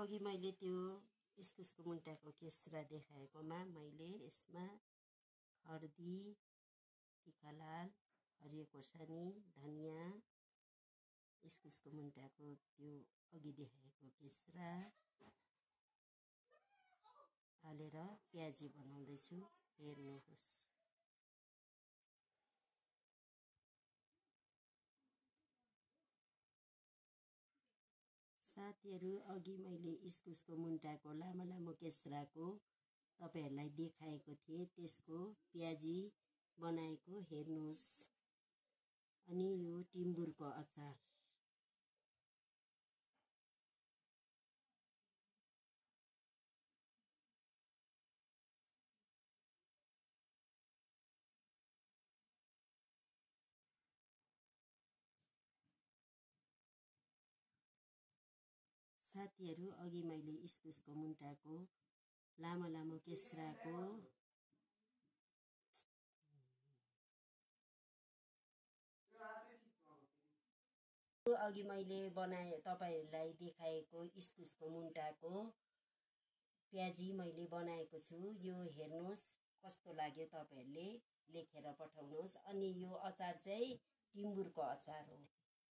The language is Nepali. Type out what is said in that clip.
अघि मैले त्यो इस्कुसको मुन्टाको केस्रा देखाएकोमा मैले यसमा हर्दी, तिखालाल, हरियो खोर्सानी, धनियाँ, इस्कुसको मुन्टाको त्यो अघि देखाएको केस्रा हालेर प्याजी बनाउँदैछु। हेर्नुहोस्। साथीहरू, अघि मैले इस्कुसको मुन्टाको लामो लामो केस्राको तपाईहरूलाई देखाएको थिएँ, त्यसको प्याजी बनाएको हेर्नुहोस्। अनि यो टिम्बुरको अचार। साथीहरू, अघि मैले इस्कुसको मुन्टाको लामो लामो केस्राको अघि मैले तपाईहरूलाई देखाएको इस्कुसको मुन्टाको प्याजी मैले बनाएको छु। यो हेर्नुहोस् कस्तो लाग्यो, तपाईहरूले लेखेर पठाउनुहोस्। अनि यो अचार चाहिँ टिम्बुरको अचार हो।